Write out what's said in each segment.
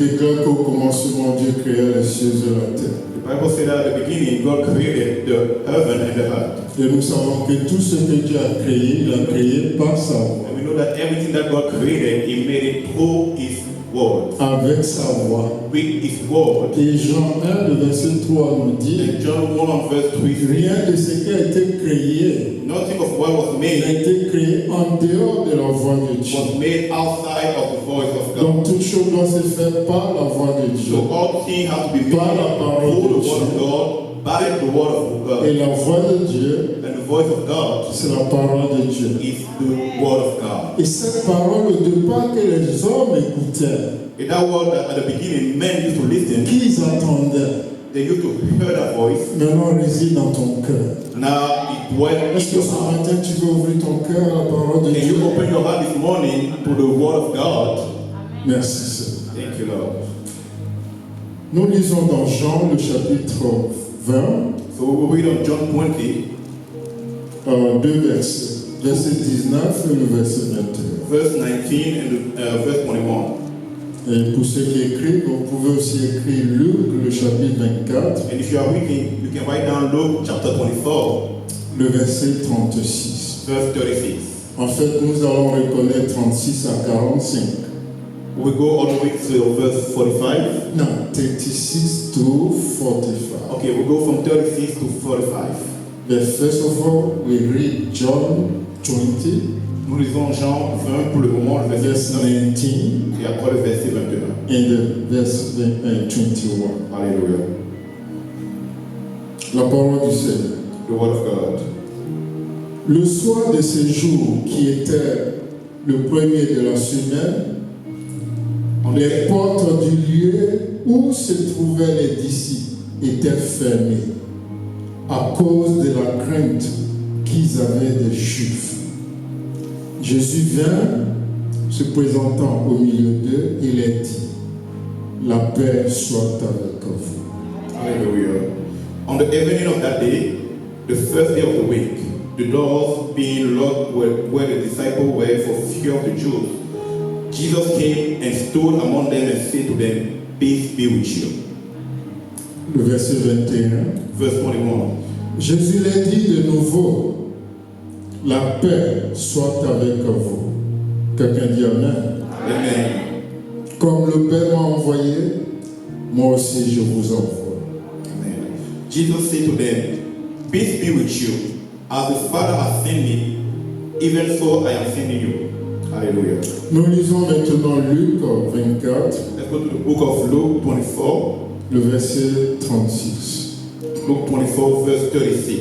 Déclare qu'au commencement, Dieu créa les cieux et la terre. The Bible said that at the beginning God created the heaven and the earth. Et nous savons que tout ce que Dieu a créé, il a créé par sa voix. And we know that everything that God created, He made it through His word. Avec sa voix. With His word. Et Jean 1, le verset 3 nous dit, And John 1 verse 3 says, rien de ce qui a été créé nothing of what was a made été créé en dehors de la voix de Dieu. was made outside of the voice of God. Donc toute chose doit se faire par la voix de Dieu. So all things have to be made Par la parole through de the word of Dieu. God, by the word of God. Et la voix de Dieu, And the voice of God c'est la parole de Dieu. is the word of God. Et cette parole, au départ que les hommes écoutaient, In that word that at the beginning men used to listen, qu'ils entendaient, they used to hear that voice. maintenant réside dans ton cœur. Now it dwells Est-ce in que your ce heart. matin tu veux ouvrir ton cœur à la parole de Can Dieu? you open your heart this morning to the word of God? Merci Seigneur. Thank you, Lord. Nous lisons dans Jean le chapitre 20, So we will read on John 20, deux versets. Verset 19 et le verset 21. verse 19 and verse 21. Et pour ceux qui écrivent, vous pouvez aussi écrire Luc le chapitre 24, And if you are reading, you can write down Luke chapter 24, le verset 36. verse 36. En fait, nous allons reconnaître 36 à 45. We go all the way to verse 45. Non, 36 to 45. Okay, we go from 36 to 45. But first of all, we read John 20, Nous lisons Jean 20 pour le moment, le verset verse 19, 19, et après le verset 21. and the verse 21. Alléluia. La parole du Seigneur. The word of God. Le soir de ce jour, qui était le premier de la semaine, les portes du lieu où se trouvaient les disciples étaient fermées à cause de la crainte qu'ils avaient des Juifs. Jésus vint, se présentant au milieu d'eux, et leur dit, la paix soit avec vous. Hallelujah. On the evening of that day, the first day of the week, the doors being locked where the disciples were for fear of the Jews, Jesus came and stood among them and said to them, peace be with you. Le verset 21. Verse 21. Jésus leur dit de nouveau, la paix soit avec vous. Quelqu'un dit Amen. Amen. Comme le Père m'a envoyé, moi aussi je vous envoie. Amen. Jesus said to them, peace be with you. As the Father has sent me, even so I am sending you. Hallelujah. Nous lisons maintenant Luc 24, Let's go to the book of Luke 24. le verset 36. Luke 24, verse 36.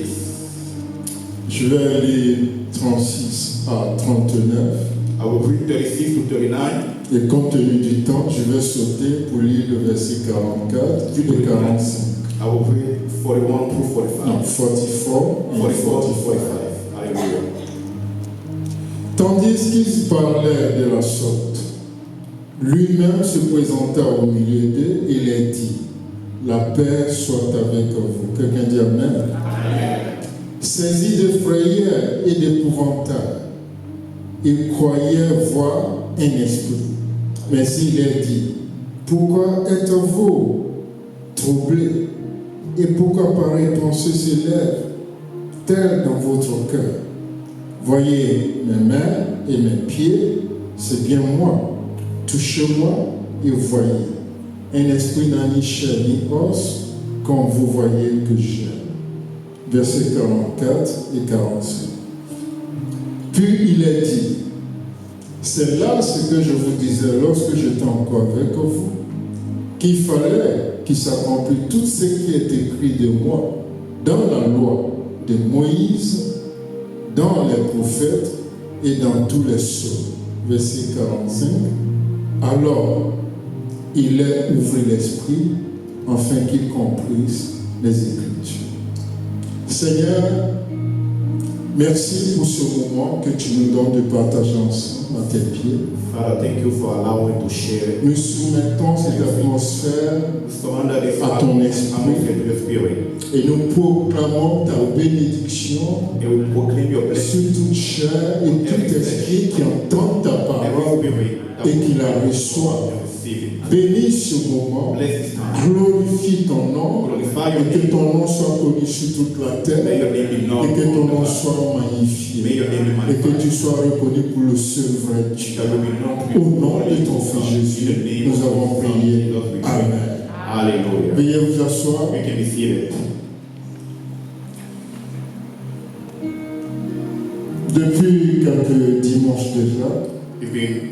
Je vais lire 36 à 39. I will read 36 to 39. Et compte tenu du temps, je vais sauter pour lire le verset 44 et 45. I will read 41 through 45. Non, 44 et 44 to 45. 45. Hallelujah. Tandis qu'ils parlaient de la sorte, lui-même se présenta au milieu d'eux et leur dit, la paix soit avec vous. Quelqu'un dit Amen. Saisis de frayeur et d'épouvantail, ils croyaient voir un esprit. Mais il leur dit, pourquoi êtes-vous troublés et pourquoi pareille pensée s'élève telle dans votre cœur? Voyez mes mains et mes pieds, c'est bien moi. Touchez-moi et voyez. Un esprit n'a ni chair ni os, comme vous voyez que j'ai. Versets 44 et 45. Puis il a dit, c'est là ce que je vous disais lorsque j'étais encore avec vous, qu'il fallait qu'il s'accomplisse tout ce qui est écrit de moi dans la loi de Moïse, dans les prophètes et dans tous les psaumes. Verset 45. Alors, il leur ouvrit l'esprit afin qu'ils comprissent les Écritures. Seigneur, merci pour ce moment que tu nous donnes de partager ensemble à tes pieds. Father, thank you for allowing to share. Nous soumettons cette atmosphère Surrender this à ton esprit atmosphere to the Spirit. et nous proclamons ta bénédiction And we proclaim your blessing. sur toute chair et tout esprit qui entend ta Every parole spirit et qui la reçoit. receive it. Bénis ce moment, Bless this time. glorifie ton nom, Glorify your et que name. ton nom soit connu sur toute la terre, May your name be known. et que ton nom May soit magnifié, your name be et que magnified. tu sois reconnu pour le seul vrai Dieu. That will be known to Au you. nom de ton Fils Jésus, nous avons prié. Amen. Hallelujah. Veuillez vous asseoir. We can be seated. Depuis quelques dimanches déjà, It's been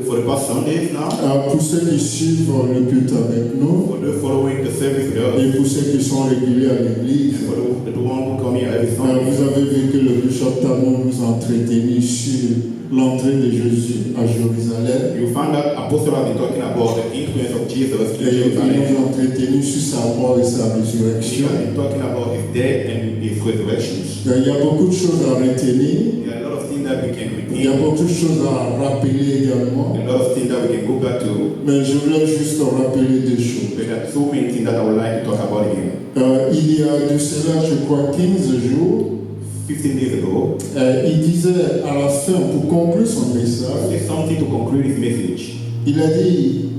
for the past Sundays now. pour ceux qui suivent le culte avec nous, For the following the service with us. et pour ceux qui sont réguliers à l'église, For the one who come here every vous Sunday. avez vu que le bishop Tano nous a entretenu sur l'entrée de Jésus à Jérusalem. You found out Apostle has been talking about the influence of Jesus in Et il Jerusalem. nous a entretenu sur sa mort et sa He résurrection. has been talking about his death and his resurrection. Il y a beaucoup de choses à retenir, There are a lot of things that we can il y a repeat. beaucoup de choses à rappeler également, A lot of things that we can go back to. mais je voulais juste rappeler deux choses. But there are so many things that I would like to talk about again. Il y a de cela, je crois, 15 jours, 15 days ago, il disait à la fin, pour conclure son message, there's something to conclude his message. il a dit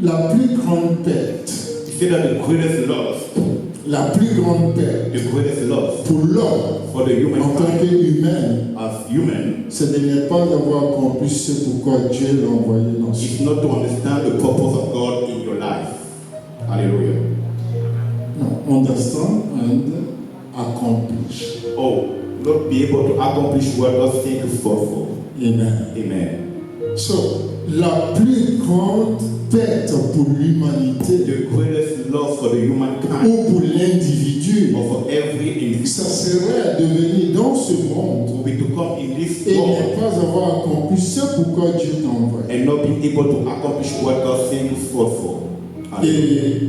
la plus grande perte, He said that the greatest loss, la plus grande perte the greatest loss pour l'homme for the human en tant kind qu'humain, as human c'est de ne pas avoir accompli ce pourquoi Dieu l'a envoyé dans ce is not to understand the purpose of God in your life. Hallelujah. No, understand and accomplish. Oh, not be able to accomplish what God sent you for. Amen. Amen. So, la plus grande perte pour l'humanité The greatest loss for the humankind ou pour l'individu, or for every individual ça serait de venir dans ce monde will be to come in this et world ne pas avoir accompli ce pourquoi Dieu t'a envoyé. and not being able to accomplish what God sent you for. Hallelujah. Et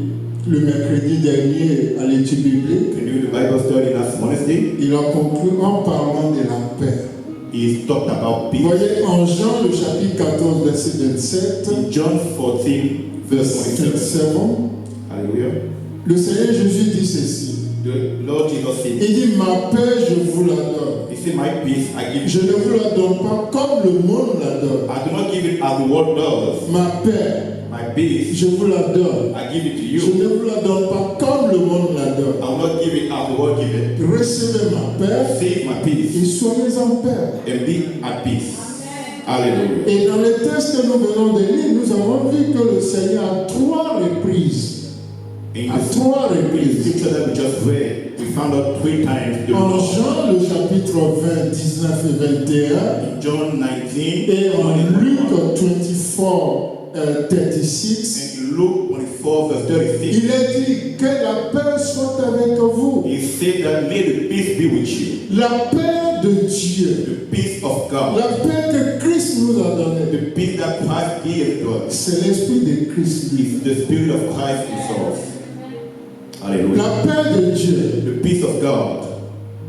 le mercredi dernier, à l'étude biblique, Can you do the Bible study last Wednesday? il a conclu en parlant de la paix. He talked about Vous peace. voyez, en Jean, le chapitre 14, verset 27, In John 14, verse verset 27. 27, Hallelujah. le Seigneur Jésus dit ceci. The Lord Jesus said, Il dit, ma paix, je vous la donne. He said, my peace I give Je you. ne vous la donne pas comme le monde la donne. I do not give it as the world does. Ma paix, My peace je vous la donne. I give it to Je you. ne vous la donne pas comme le monde la donne. I will not give it as the world give it. Recevez ma paix Save my peace et soyez en paix. and be at peace. Hallelujah. Et dans les textes que nous venons de lire, nous avons vu que le Seigneur à 3 reprises, In à the 3 reprises, scripture that we just read, we found out 3 times the en Lord. Jean, le chapitre 20, 19 et 21, In John 19 et en 21, Luc 24, 36, and in Luke 24 verse 36, il est dit que la paix soit avec vous. he said that may the peace be with you. La paix de Dieu, The peace of God. la paix que Christ nous a donnée, The peace that Christ gave to us c'est l'Esprit de Christ lui. is the Spirit of Christ himself. Hallelujah. La paix de Dieu, The peace of God.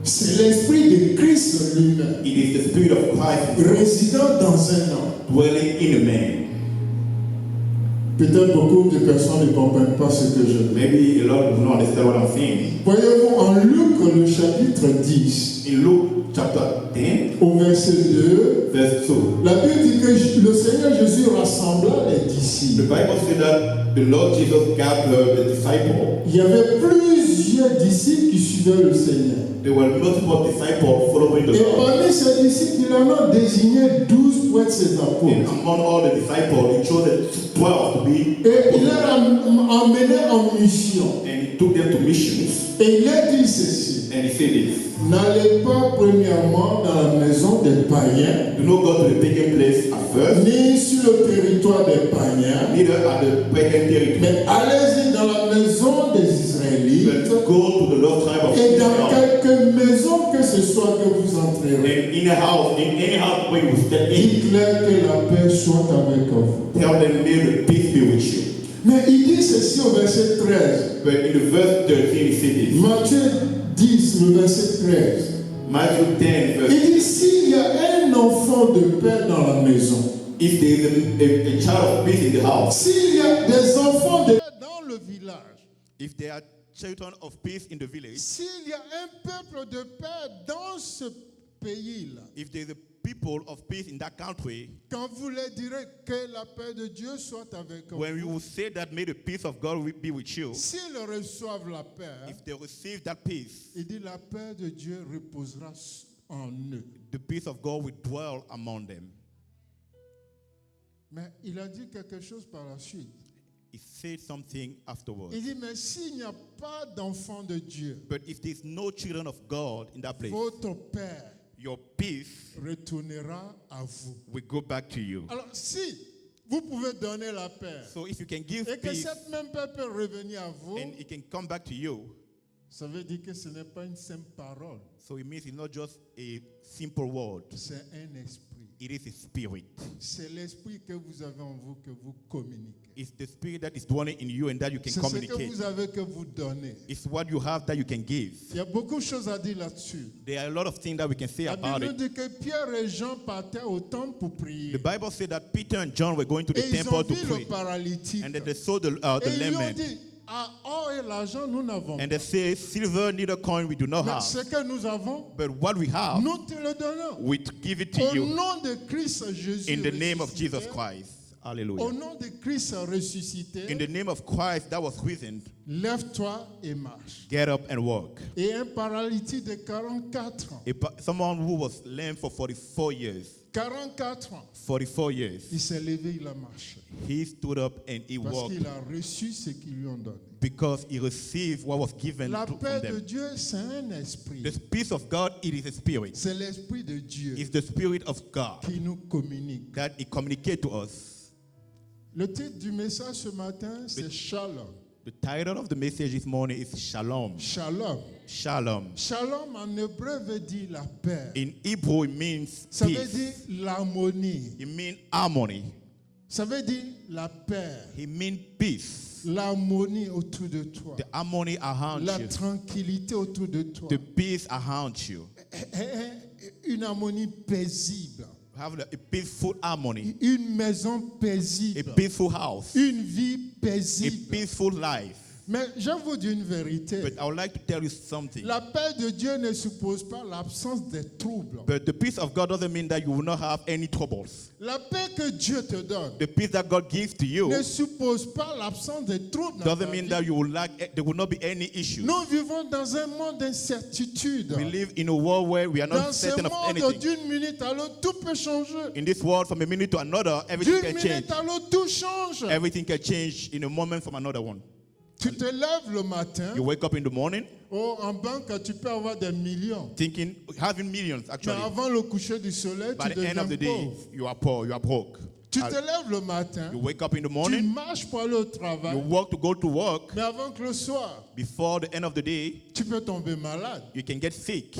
c'est l'Esprit de Christ lui-même, It is the Spirit of Christ himself résidant dans un homme. dwelling in a man. Peut-être beaucoup de personnes ne comprennent pas ce que je dis. Maybe a lot of people don't understand what I'm saying. Voyez-vous, en Luc, le chapitre 10, In Luke chapter 10, au verset 2, verse 2, la Bible dit que le Seigneur Jésus rassembla les the disciples. Bible said that the Lord Jesus gathered the disciples. Il y avait plusieurs disciples qui suivaient le Seigneur. There were multiple disciples following the Et Lord. parmi ces disciples, il en a désigné 12 pour être ses And apôtres. among all the disciples, he chose the 12 to be, Et il les a emmenés en mission. and he took them to missions. Et il a dit ceci. And he said this: N'allez pas premièrement dans la maison des païens, do not go to the pagan place at first, ni sur le territoire des païens, neither at the pagan territory, mais allez-y dans la maison des Israélites. but go to the lost tribe of Et dans Israel. quelque maison que ce soit que vous entrerez, And in a house, in any house where you step in, dites-leur que la paix soit avec vous. tell them, may the peace be with you. Mais il dit ceci au verset 13. But in the verse 13, he said this. Matthieu 10, le verset 13. Matthew 10, verse, Il dit, s'il y a un enfant de paix dans la maison, if there is a child of peace in the house, s'il y a des enfants de paix dans le village, if there are children of peace in the village, s'il y a un peuple de paix dans ce pays-là, if there is a people people of peace in that country, quand vous leur direz que la paix de Dieu soit avec when vous, you will say that, may the peace of God be with you, s'ils reçoivent la paix, if they receive that peace, il dit la paix de Dieu reposera en eux. the peace of God will dwell among them. Mais il a dit quelque chose par la suite. He said something afterwards. Il dit, mais s'il n'y a pas d'enfants de Dieu, But if there's no children of God in that place, votre paix your peace retournera à vous. will go back to you. Alors, si vous pouvez donner la paix So if you can give et que peace cette même paix peut revenir à vous, and it can come back to you, ça veut dire que ce n'est pas une simple parole, so it means it's not just a simple word. c'est un esprit. It is a spirit. C'est l'esprit que vous avez en vous que vous communiquez. It's the spirit that is dwelling in you and that you can C'est ce que communicate. vous avez que vous donnez. It's what you have that you can give. Il y a beaucoup de choses à dire là-dessus. There are a lot of things that we can say La about Bible nous it. dit que Pierre et Jean partaient au temple pour prier. The Bible said that Peter and John were going to the Et ils ont temple to vu pray. le paralytique. And then they saw the Et ils lui lame ont man. dit, ah, or et l'argent, nous n'avons And pas. they say, silver, neither coin we do not Mais have. ce que nous avons, But what we have, nous te le donnons. we give it to Au you nom de Christ Jésus in the name of ressuscité, Jesus Christ. au Hallelujah. nom de Christ ressuscité, In the name of Christ that was risen, lève-toi et marche. get up and walk. Et un paralytique de 44 ans, Someone who was lame for 44 years, 44 ans, 44 years, il s'est levé, il a marché. he stood up and he Parce walked qu'il a reçu ce qu'ils lui ont donné. because he received what was given La from paix de them. Dieu, c'est un esprit. The peace of God, it is a spirit. C'est l'esprit de Dieu It's the spirit of God qui nous communique. that he communicates to us. Le titre du message ce matin, c'est Shalom. The title of the message this morning is Shalom. Shalom. Shalom. Shalom en hébreu veut dire la paix. In Hebrew, it means Ça veut peace. dire l'harmonie. It means harmony. Ça veut dire la paix. It means peace. L'harmonie autour de toi. The harmony around La you. tranquillité autour de toi. The peace around you. Une harmonie paisible. Have a peaceful harmony. Une maison A paisible. peaceful house. Une vie A paisible. peaceful life. Mais je vous dis une vérité. But I would like to tell you something. La paix de Dieu ne suppose pas l'absence de troubles. But the peace of God doesn't mean that you will not have any troubles. La paix que Dieu te donne The peace that God gives to you ne suppose pas l'absence de troubles. Dans ta doesn't mean vie. that you will there will not be any issues. Nous vivons dans un monde d'incertitude. We live in a world where we are not Dans ce certain of monde, anything. d'une minute à l'autre, tout peut changer. In this world, from a minute to another, everything D'une can change. minute à l'autre, tout change. Everything can change in a moment from another one. Tu te lèves le matin, You wake up in the morning en banque, tu peux avoir des millions. thinking, having millions Mais actually. avant le coucher du soleil, By tu the end of the deviens day, pauvre. you are poor, you are broke. Tu te lèves le matin, You wake up in the tu morning, marches pour aller au you travail, walk to go to work. mais avant que le soir, Before the end of the day, tu peux tomber malade. you can get sick.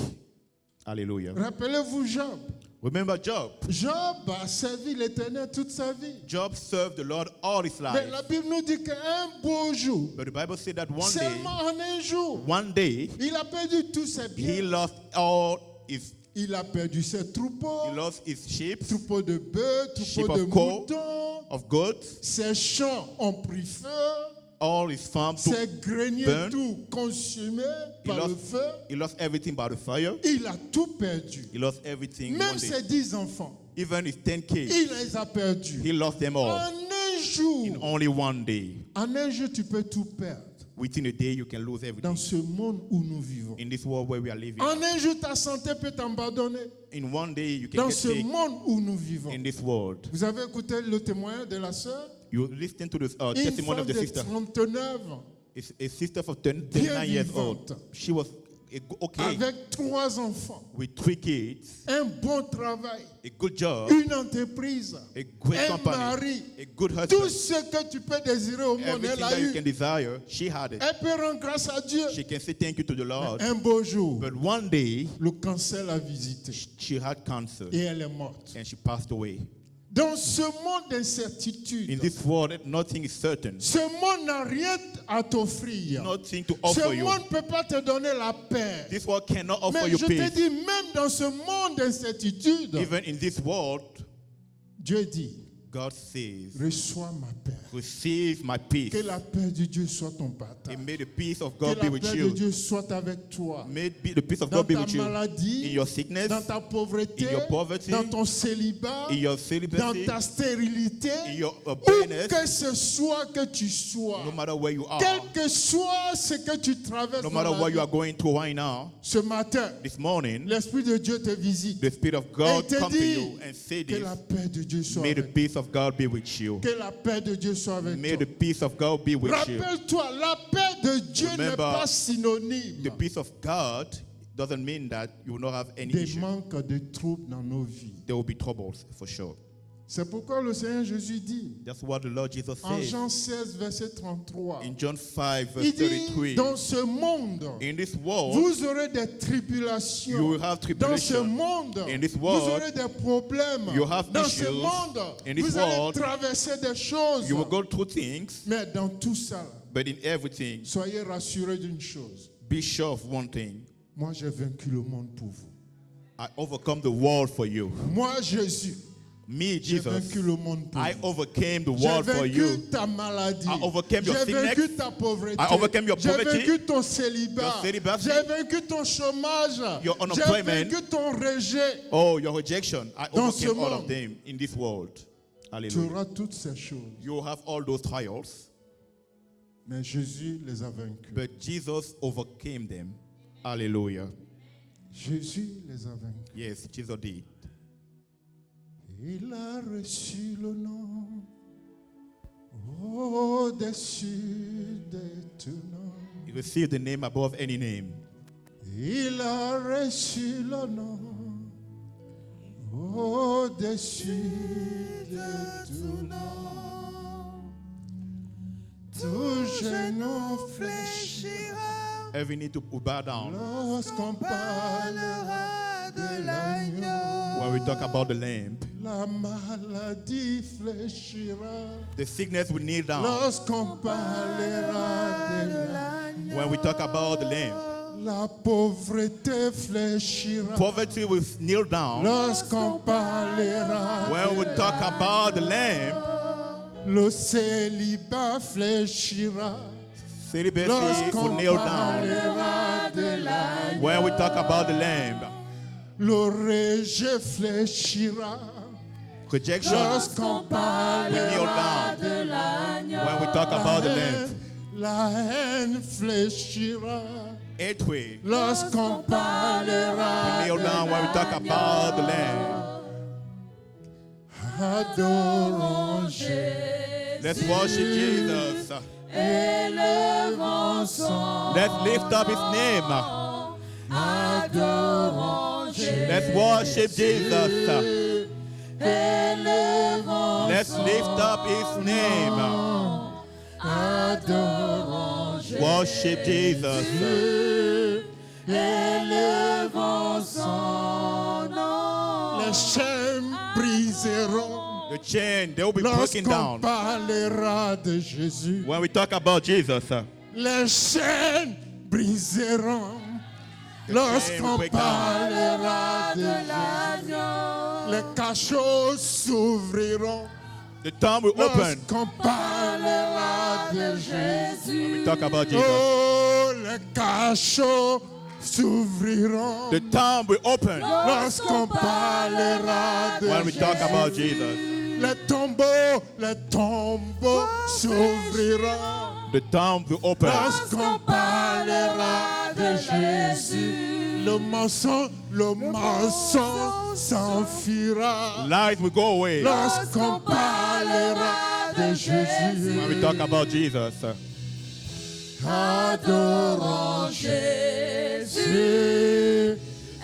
Hallelujah. Rappelez-vous Job. Remember Job. Job a servi l'Éternel toute sa vie. Job served the Lord all his Mais life. la Bible nous dit qu'un beau jour, But the Bible said that one day, seulement en un jour, il il a perdu tous ses biens. lost all his, Il a perdu ses troupeaux, he lost his sheep, troupeaux de bœufs, Sheep troupeaux de of coal, moutons. of goats, Ses champs ont pris feu. all his farms. Ses greniers burn. tout consumés He par le lost, feu. he lost everything by the fire. Il a tout perdu. He lost everything Même one day. ses 10 enfants, Even his 10 kids, il les a perdus. he lost them all. En un jour, In only one day. en un jour, tu peux tout perdre. Within a day, you can lose everything. Dans ce monde où nous vivons. In this world where we are living. En un jour, ta santé peut t'abandonner. In one day, you can Dans get ce sick. monde où nous vivons. In this world. Vous avez écouté le témoignage de la sœur? You listen to the Une testimony femme of the de sister. 39 ans, It's a sister for 39 years old. vivante. She was okay avec 3 enfants, with 3 kids, un bon travail, a good job, une entreprise, a great un company, mari. a good Tout husband. ce que tu peux désirer au monde, Everything elle a that you eu. can desire, she had it. Elle peut rendre grâce à Dieu. She can say thank you to the Lord. Un beau jour, But one day, le cancer l'a visitée she had cancer et elle est morte. and she passed away. Dans ce monde In d'incertitude, this world, nothing is certain. ce monde n'a rien à t'offrir. Nothing to Ce offer you. monde ne peut pas te donner la paix. This world cannot offer Mais you je te peace. dis, même dans ce monde d'incertitude, Even in this world, Dieu dit, God says, reçois ma paix. Receive my peace. Que la paix de Dieu soit ton partage. And may the peace of Que God be la with paix de you. Dieu soit avec toi. May the peace of Dans God be ta with you. maladie, In your sickness, dans ta pauvreté, in your poverty, dans ton célibat, in your dans celibacy, ta stérilité, in your où barrenness, que ce soit que tu sois, no matter where you are, quel que soit ce que tu traverses no dans matter la what you vie, are going through right now, ce matin, this morning, l'Esprit de Dieu te visite the Spirit of et God te come to dit you and say que this. la paix de Dieu soit May the avec toi. peace of God be with you. Que la paix de Dieu soit avec May toi. the peace of God be with you. Rappelle-toi, la paix de Dieu n'est Remember, pas synonyme The peace of God doesn't mean that you will not have any des issue. manques de troubles dans nos vies. There will be troubles for sure. C'est pourquoi le Seigneur Jésus dit, That's what the Lord Jesus en says Jean 16, verset 33, in John 5, verse il dit, 33. dans ce monde, In this world, vous aurez des you tribulations. will have Dans ce tribulation. monde, In this vous world, aurez des problèmes. you have Dans ce issues. monde, In this vous allez world, traverser des choses. You will go through things, Mais dans tout ça, but in everything, soyez rassurés d'une chose. be sure of one thing. Moi, j'ai vaincu le monde pour vous. I overcome the world for you. Moi, Jésus, Me, j'ai Jesus, vaincu le monde pour I vous. overcame the J'ai world for vaincu you. ta maladie. I overcame your J'ai vaincu sickness. ta pauvreté. I overcame your J'ai poverty. vaincu ton célibat. Your celibacy. J'ai vaincu ton chômage. Your J'ai unemployment. vaincu ton rejet. Oh, your rejection. I Dans ce overcame all monde. of them in this world. Tu Hallelujah. auras toutes ces choses. You will have all those trials, Mais Jésus les a vaincus. but Jesus overcame them. Hallelujah. Jésus les a vaincus. Yes, Jesus did. Il a reçu le nom au-dessus de tout nom. He received the name above any name. Il a reçu le nom au-dessus de tout nom. Tout genou fléchira Every need to bow down lorsqu'on parlera de l'agneau. when we talk about the lamb. La maladie fléchira The sickness will kneel down lorsqu'on parlera de l'agneau. when we talk about the lamb. La pauvreté fléchira Poverty will kneel down lorsqu'on parlera when we de talk about the lamb. le célibat fléchira Celibacy will lorsqu'on kneel down parlera de l'agneau. when we talk about the lamb. Le rejet fléchira Rejection lorsqu'on will kneel parlera down de l'agneau. when we talk about the lamb. La haine fléchira Hatred lorsqu'on parlera kneel de down when we talk about the lamb. Adorons Jésus. Let's worship Jesus. Élevons son Let's lift up his name. Adorons Jésus. Let's worship Jesus. Élevons Let's lift up his name. Adorons Jésus. Worship Jesus. Élevons son nom. Les chaînes briseront The chain, they will be broken lorsqu'on down parlera de Jésus. when we talk about Jesus. Les chaînes briseront chain lorsqu'on break down. parlera de l'agneau. Les cachots s'ouvriront The tomb will open lorsqu'on parlera de Jésus. when we talk about Jesus. Oh, les cachots s'ouvriront The tomb will open lorsqu'on parlera de when we talk Jésus. about Jesus. Les tombeaux s'ouvriront The tomb will open lorsqu'on parlera de Jésus. Le mensonge s'enfuira lies will go away lorsqu'on parlera de Jésus. when we talk about Jesus. Adorons Jésus,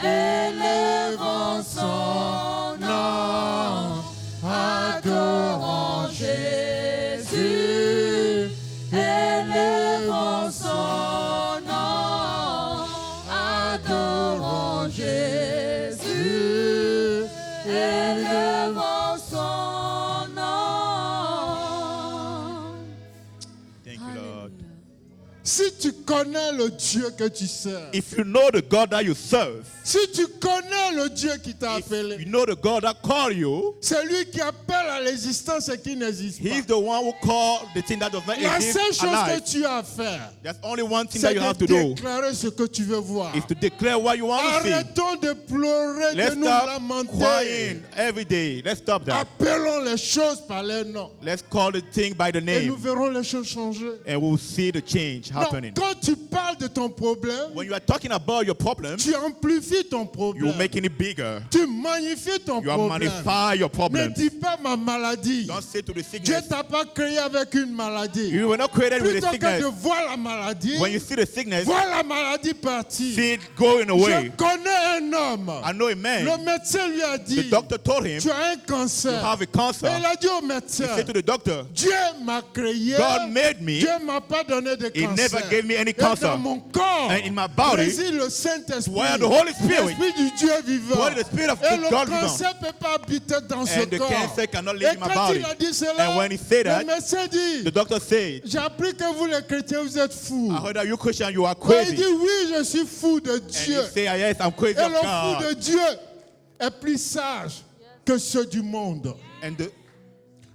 élevons son nom. Adorons Jésus, élevons son nom. Adorons Jésus, élevons son nom. Thank you, Lord. Si tu connais le Dieu que tu sers, if you know the God that you serve, si tu connais le Dieu qui t'a if appelé, you know the God that called you, c'est lui qui appelle à l'existence ce qui n'existe pas. He's the one who called the thing that does not La exist seule chose alive. que tu as à faire, There's only one thing that c'est you have de to do, déclarer ce que tu veux voir. is to declare what you want to see. Arrêtons de pleurer, Let's de nous stop lamenter. crying every day. Let's stop that. Appelons les choses par leur nom. Let's call the thing by the Et nous name, verrons les choses changer. and we'll see the change Non, happening. quand tu parles de ton problème, When you are talking about your problem, tu amplifies ton you're problème. making it bigger. Tu magnifies ton You are problème. magnify your Ne problem. dis pas ma maladie. Don't say to the Dieu sickness, t'a pas créé avec une maladie. you were not created with Plutôt a que de sickness. voir la maladie, When you see the sickness, vois la maladie partir. see it going Je away. connais un homme. I know a Le man, médecin lui a the dit, doctor told him, tu as un you cancer. have a cancer. Et il a dit au He médecin, said to the doctor, Dieu m'a créé. God made me. Dieu m'a pas donné de He cancer. never gave me any Et dans cancer. mon corps, And in my body, réside le Saint-Esprit. where the Holy Spirit, L'Esprit du Dieu vivant. where the Spirit of Et the le God cancer ne peut pas habiter dans ce and the corps. cancer cannot Et live in my quand body. il a dit cela, And when he said le that, médecin dit, the doctor said, j'ai appris que vous les chrétiens, vous êtes fous. I heard that you Christian, you are Et il crazy. dit, oui, je suis fou de And Dieu. you say, yes, I'm crazy Et of le fou de God. Dieu est plus sage que ceux du monde. And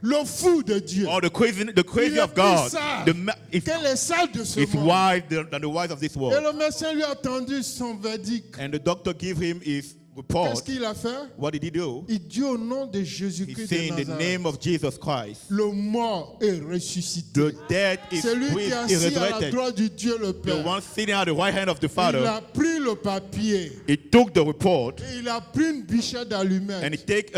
Le fou de Dieu, the crazy il est of plus God, sage is que les sages de ce monde. wise than the wise of this Et world. le médecin lui a tendu son verdict. And the doctor gave him his Qu'est-ce report. qu'il a fait? What did he do? Il dit au nom de He Jésus-Christ said de in the Nazareth, name of Jesus Christ, le mort est ressuscité. the dead is C'est lui qui est assis à la resurrected. droite du Dieu le The Père. one sitting at the right hand of the Il Father, a pris le papier he took the report et il a pris une bûchette and d'allumette. he take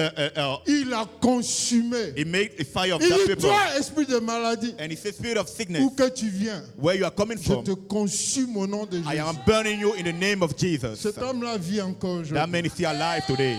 Il a consumé. he made a fire of Il that dit, paper. toi, esprit de maladie, And he said, spirit of sickness, où que tu viens, where you are coming je from, te consume au nom de I Jésus. am burning you in the name of Jesus. Cet homme-là vit encore That aujourd'hui. man is still alive today.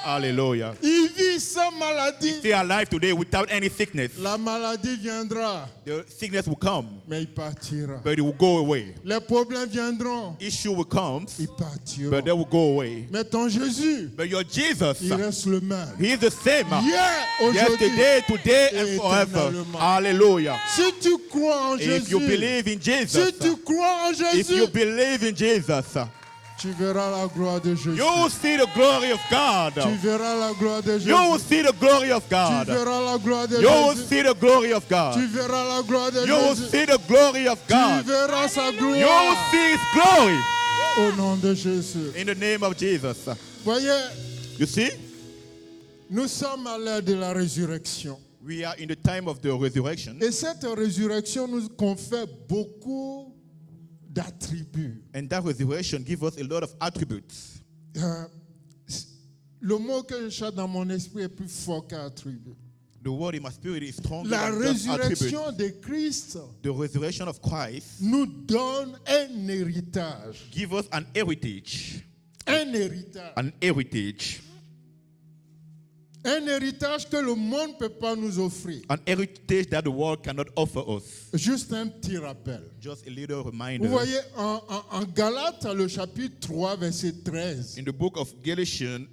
Hallelujah. Il vit sans maladie. Still alive today without any sickness. La maladie viendra, The sickness will come, mais il partira. but it will go away. Les problèmes viendront, Issue will come, il partira. but they will go away. Mais ton Jésus, But your Jesus, il reste le même. He is the same. Hier, aujourd'hui. Yesterday, today, and et forever. éternellement. Hallelujah. Si tu crois en If you Jésus, believe in si Jesus, tu crois en if you Jésus, believe in Jesus, tu verras la gloire de Jésus. you will see the glory of God. Tu verras la gloire de Jésus. You will see the glory of Tu God. verras la gloire de You will Jésus. see the glory of Tu God. verras la gloire de You will Jésus. see the glory of Tu God. verras sa You will gloire see His glory au nom de Jésus. in the name of Jesus. Voyez, You see, nous sommes à l'ère de la résurrection. we are in the time of the resurrection, Et cette résurrection nous confère beaucoup d'attributs. and that resurrection gives us a lot of attributes. Le mot que je cherche dans mon esprit est plus fort qu'attribut. The word in my spirit is stronger La than just attributes. résurrection de Christ The resurrection of Christ nous donne un héritage. gives us an heritage. Un héritage. An heritage. Un héritage que le monde ne peut pas nous offrir. An heritage that the world cannot offer us. Juste un petit rappel. Just a little reminder. Vous voyez, en Galates, le chapitre 3, verset 13. In the book of Galatians,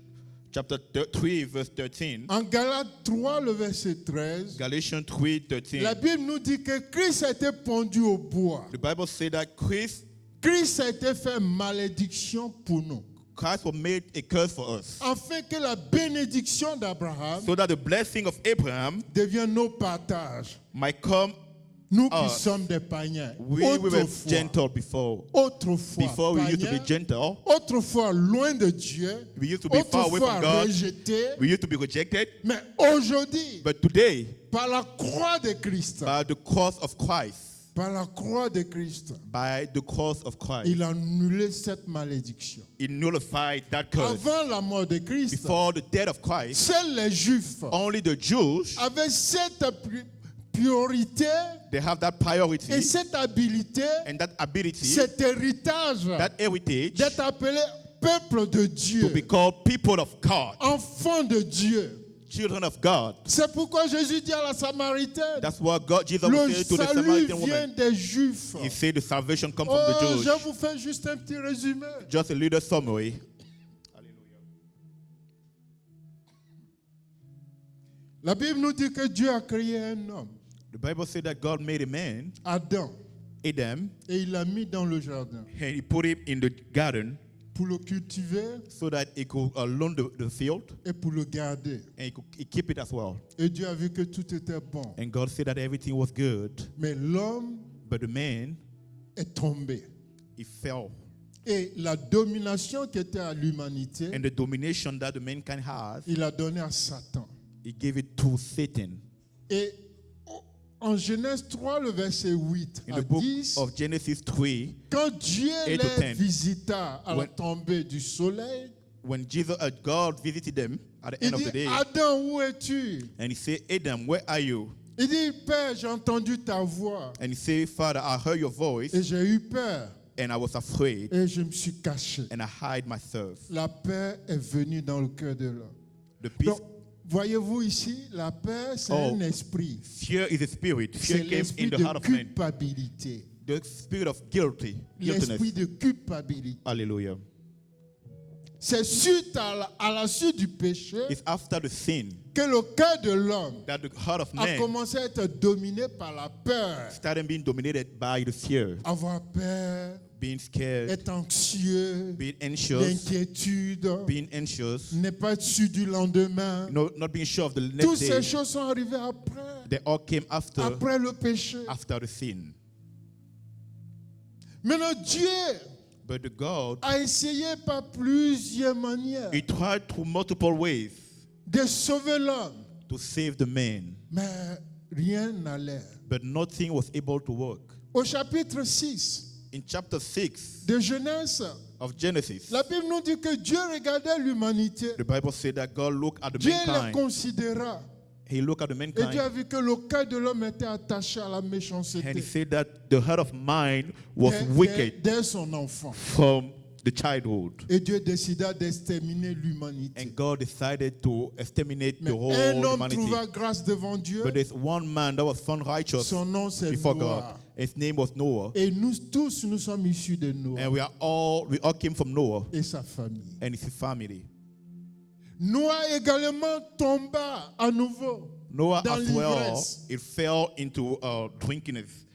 chapter 3, verse 13. En Galates 3, le verset 13, Galatians 3, 13. la Bible nous dit que Christ a été pendu au bois. The Bible says that Christ a été fait malédiction pour nous. Christ was made a curse for us, Afin que la bénédiction d'Abraham so that the blessing of Abraham devienne nos partages. might come. Nous qui sommes des païens. We were gentle before. Before we used to be païens, gentle. autrefois loin de Dieu, We used to be far away autrefois from God. rejetés, We used to be rejected. mais aujourd'hui, But today, par la croix de Christ, by the cross of Christ, par la croix de Christ, by the cross of Christ, il a annulé cette malédiction. it nullified that curse. Avant la mort de Christ, Before the death of Christ, seuls les Juifs only the Jews, avaient cette priorité they have that priority et cette habilité, and that ability, cet héritage that heritage, d'être appelé peuple de to Dieu, be called people of God, enfant de Dieu. children of God. C'est pourquoi Jésus dit à la Samaritaine, That's what Jesus le would say to the salut Samaritan vient woman. des Juifs. He said the salvation comes Oh, from the je Jews. vous fais juste un petit résumé. Just a little summary. La Bible nous dit que Dieu a créé un homme, The Bible said that God made a man, Adam. Adam et il l'a mis dans le jardin and he put him in the garden pour le cultiver so that he could learn the field et pour le garder. and he keep it as well. Et Dieu a vu que tout était bon. And God said that everything was good, Mais l'homme but the man, est tombé. he fell. Et la domination qui était à l'humanité, And the domination that the mankind has, il a donné à Satan. he gave it to Satan. Et en Genèse 3, le verset 8 In à the book 10, of Genesis 3, quand Dieu 8 to les 10. visita à la When- tombée du soleil, when God visited them at the il end of dit, the day, Adam, où es-tu? and he said, Adam, where are you? Il dit, Père, j'ai entendu ta voix And he said, Father, I heard your voice, et j'ai eu peur and I was afraid, et je me suis caché. and I hide myself. La paix est venue dans le cœur de l'homme. The peace, Donc, voyez-vous ici, la paix, c'est Oh. un esprit. fear is a spirit. Fear C'est came l'esprit in the de heart of man. culpabilité. The spirit of guiltiness. L'esprit de culpabilité. Hallelujah. C'est suite à la suite du péché It's after the sin que le cœur de l'homme that the heart of a man commencé à être dominé par la peur. started being dominated by the fear, Avoir peur, being scared, être anxieux, being anxious, l'inquiétude, being anxious, ne pas être sûr du lendemain. not being sure of the Toutes next ces day. choses sont arrivées après, They all came after le péché. the sin. Maintenant, Dieu But the God, a essayé par plusieurs manières he tried through multiple ways de sauver l'homme, to save the man, mais rien n'allait. but nothing was able to work. Au chapitre 6 In chapter 6 de Genèse, of Genesis, la Bible nous dit que Dieu regardait l'humanité. the Bible said that God looked at the Dieu la mankind. considéra. He looked at the Et Dieu a mankind vu que le cœur de l'homme était attaché à la and he méchanceté said that the heart of mind was wicked dès son enfant. from the childhood. Et Dieu décida d'exterminer l'humanité. And God decided to exterminate Mais the whole un homme humanity. trouva grâce devant Dieu. But there's one man that was found righteous Son nom c'est before Noah. God. His name was Noah. Et nous tous, nous sommes issus de Noah And we all came from Noah et sa famille. and his family. Noah également tomba à nouveau Noah dans as well, l'ivresse. it fell into drunkenness.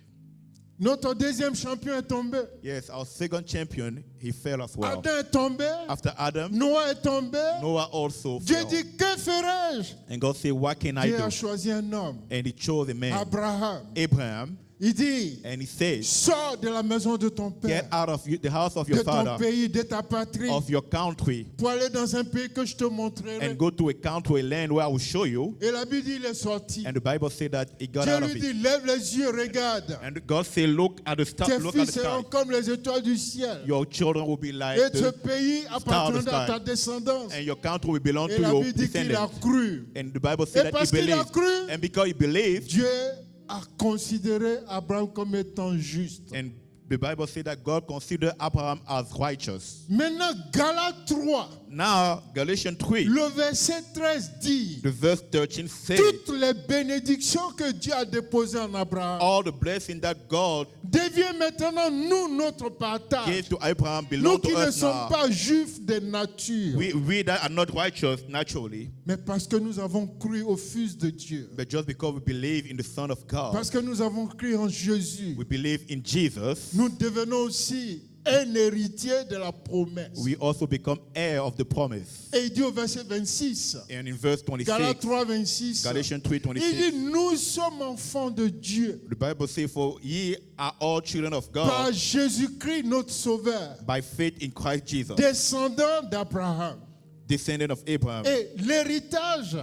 Notre deuxième champion est tombé. Yes, our second champion, he fell as well. Adam est tombé. After Adam, Noah est tombé. Noah also Dieu fell. dit, que ferai-je? And God said, what can I Dieu a do? choisi un homme, And he chose a man, Abraham. Abraham, Il dit, and he said, sors de la maison de ton père, get out of the house of de your ton father, pays, de ta patrie, of your country, pour aller dans un pays que je te montrerai. and go to a country, a land where I will show you. Et la Bible dit, il est sorti. And the Bible said that he got Dieu out of lui dit, it. lève les yeux, regarde. And God said, look at the star, Tes look at fils the seront sky. comme les étoiles du ciel. Your children will be like Et ce the, pays appartiendra à sky. ta descendance. and your country will belong Et to la your Bible dit qu'il a descendants. cru. And the Bible said Et that parce he qu'il a believed. cru, And because he believed, Dieu a considéré Abraham comme étant juste. and the Bible said that God considered Abraham as righteous. Maintenant, Galates 3, Now, Galatians 3, le verset 13 dit, the verse 13 says, toutes les bénédictions que Dieu a déposées en Abraham all the blessing that God deviennent maintenant nous notre partage. gave to Abraham Nous belong qui to ne us sommes now. pas juifs de nature, We that are not righteous naturally, mais parce que nous avons cru au Fils de Dieu, but just because we believe in the Son of God, parce que nous avons cru en Jésus, we believe in Jesus, nous devenons aussi un héritier de la promesse. we also become heir of the promise. Et il dit au verset 26, And in verse Galates 26, 3, 26, Galatians il dit, 3:26, nous sommes enfants de Dieu the Bible says, for ye are all children of par God Jésus-Christ notre Sauveur, by faith in Christ Jesus, descendant d'Abraham. descendant of Abraham. Et l'héritage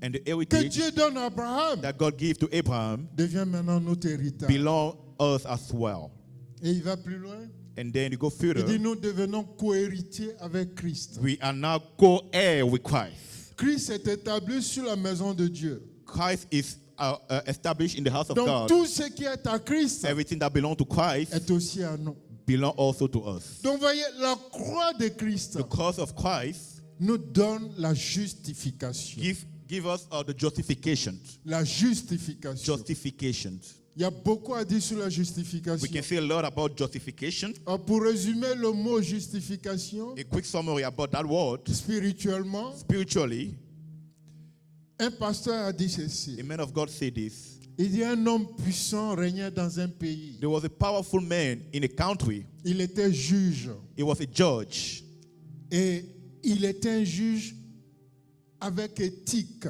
And the que heritage Dieu donne à Abraham that God gave to Abraham devient maintenant notre héritage. belong us as well. Et il va plus loin. And then you go Il dit, further, nous devenons co-héritiers avec Christ. we are now co-heir with Christ. Christ est établi sur la maison de Dieu. Christ is established in the house of Donc God. tout ce qui est à Christ Everything that belongs to Christ est aussi à nous. belongs also to us. Donc voyez, la croix de Christ The cross of Christ nous donne la justification. give us the justification. La justification. Justification. Il y a beaucoup à dire sur la We justification. can say a lot about justification. Pour résumer le mot justification, A quick summary about that word. spirituellement, Spiritually, un pasteur a dit ceci. a man of God said this. Il y a un homme puissant régnait dans un pays. There was a powerful man in a country. Il était juge. He was a judge. Et il était un juge avec éthique.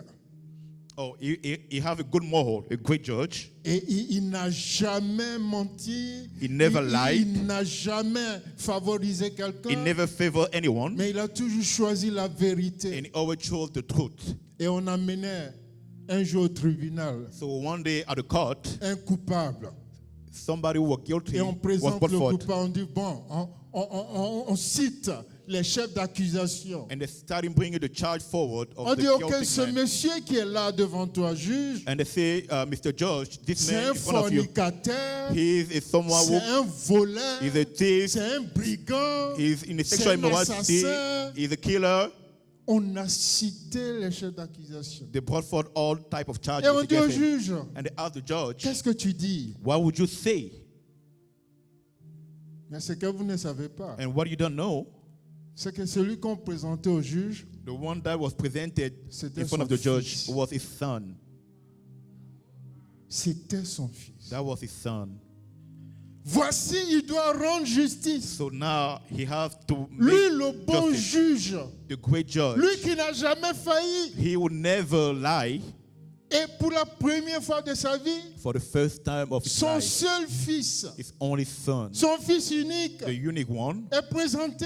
Oh, he have a good moral, a great judge. Et il n'a jamais menti. He never lied. Il n'a jamais favorisé He quelqu'un. never favored anyone. Mais il a toujours choisi la vérité. And he always chose the truth. Et on amenait un jour au tribunal So one day at the court, un coupable. somebody who was guilty Et on was présente brought le forth. coupable. On dit, bon, on cite les chefs d'accusation. And they started bringing the charge forward On of the dit, ok, guilty ce man. monsieur qui est là devant toi, juge, And they say, Mr. Judge, this c'est man un in front of you, fornicateur, he is someone c'est who un voleur, is a thief, c'est un brigand, he is in a c'est sexual un immorality, assassin. he is a killer. On a cité les chefs d'accusation. They brought forth all type of charges Et on dit au against him. juge, And they asked the judge, qu'est-ce que tu dis? what would you say? Mais ce que vous ne savez pas, And what you don't know, c'est que celui qu'on présentait au juge, the one that was presented C'était in front of son the judge fils. was his son. c'était son fils. That was his son. Voici, il doit rendre justice. So now he has to Lui, make le bon justice. juge, The great judge. lui qui n'a jamais failli, He will never lie. et pour la première fois de sa vie, For the first time of his son life, seul fils, his only son, son fils unique, the unique one, est présenté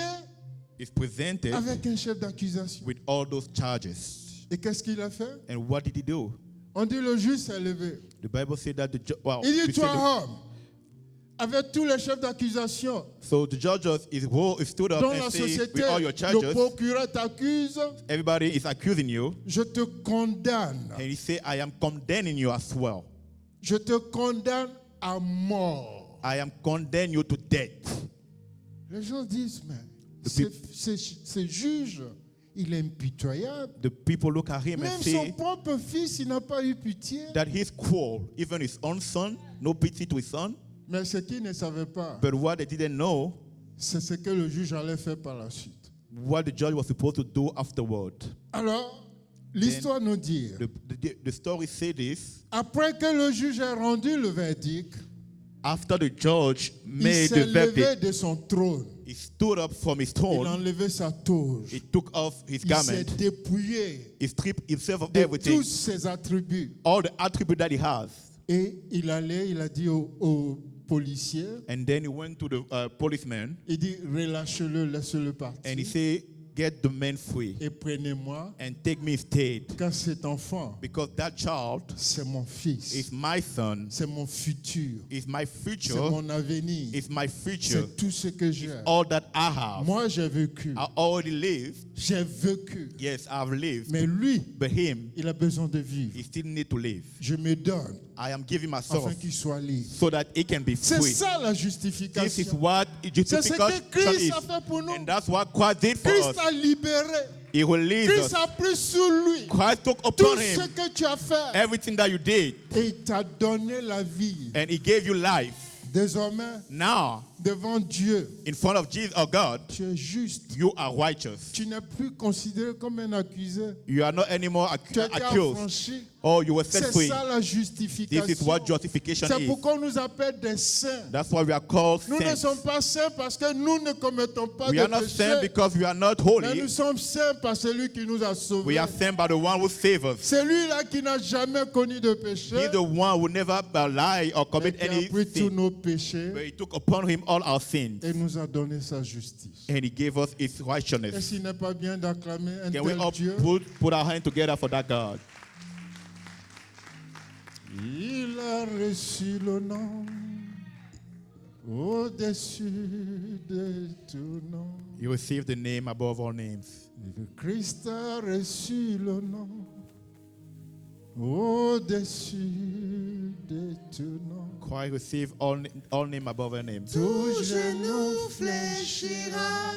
is presented avec un chef d'accusation. with all those charges. Et qu'est-ce qu'il a fait? And what did he do? On dit le juge s'est levé. The Bible said that the judge. Wow. Il we dit, say toi the- homme, avec tous les chefs d'accusation So the judges he stood up dont la and said, société, with all your le charges, procureur t'accuse, everybody is accusing you. je te condamne. And he said, I am condemning you as well. Je te condamne à mort. I am condemning you to death. Les gens disent, mais The ce juge, il est impitoyable. The people look at him Même and son say propre fils, il n'a pas eu pitié. that he's cruel, even his own son, no pity to his son. Mais ce qu'il ne savait pas, But what they didn't know, c'est ce que le juge allait faire par la suite. what the judge was supposed to do afterward. Alors, l'histoire nous dit, The story says this. après que le juge ait rendu le verdict, After the judge il made s'est the levé verdict, de son trône. he stood up from his Il a throne, enlevé sa toge. he took off his Il s'est garment, dépouillé he stripped himself of de everything, tous ses attributs. all the attributes that he has. Et il a dit au policier, And then he went to the policeman il dit, relâchez-le, laissez-le and he partir. said, get the man free Et prenez-moi, and take me instead, car cet enfant, because that child c'est mon fils. is my son, C'est mon futur. is my C'est future, mon avenir. is my future, C'est tout ce que j'ai. all that I have. Moi, j'ai vécu. I already lived. J'ai vécu. Yes, I've lived. Mais lui, But him, il a besoin de vivre. he still need to live. Je me donne I am giving myself afin qu'il soit libre. so that he can be C'est free. ça la This is justification. what C'est ce justification que Christ is. a fait pour nous. And that's what Christ did for Christ us. a libéré. He will lead Christ us. a pris sur lui Christ took tout upon ce him que tu as fait. everything that you did. Et il t'a donné la vie. And he gave you life. Désormais, Now, devant Dieu, in front of Jesus or God, tu es juste. you are righteous. Tu n'es plus considéré comme un accusé. You are not anymore Tu as été accused. affranchi. Oh, you were set C'est free. ça la This justification. is what justification C'est is. pourquoi on nous appelle des saints. That's why we are called Nous ne saints. sommes pas saints parce que nous ne commettons pas We de are not saints péché. because we are not Mais holy. nous sommes saints par celui qui nous a We sauvés. are saints by the one who saves us. Celui-là qui n'a jamais connu de péché. He's the one who never lie or Et commit qui a any pris tous sin. nos péchés But he took upon him all our sins. et nous a donné sa justice. And he gave us his Est-ce righteousness. qu'il n'est pas bien d'acclamer un Can we tel all Dieu? put our hands together for that God? Il a reçu le nom au-dessus de tout nom. You receive the name above all names. Le Christ a reçu le nom au-dessus de tout nom. Christ receive all name above all names. Tout genou fléchira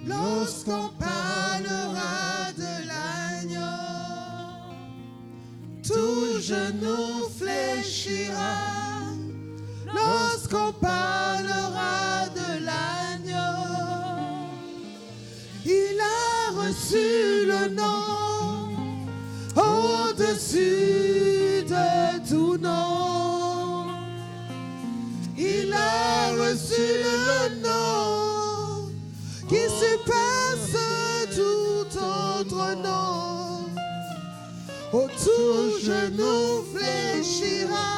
lorsqu'on parlera de l'agneau. Tout genou fléchira lorsqu'on parlera de l'agneau. Il a reçu le nom au-dessus de tout nom. Il a reçu le nom qui surpasse tout autre nom. Au tout genou fléchira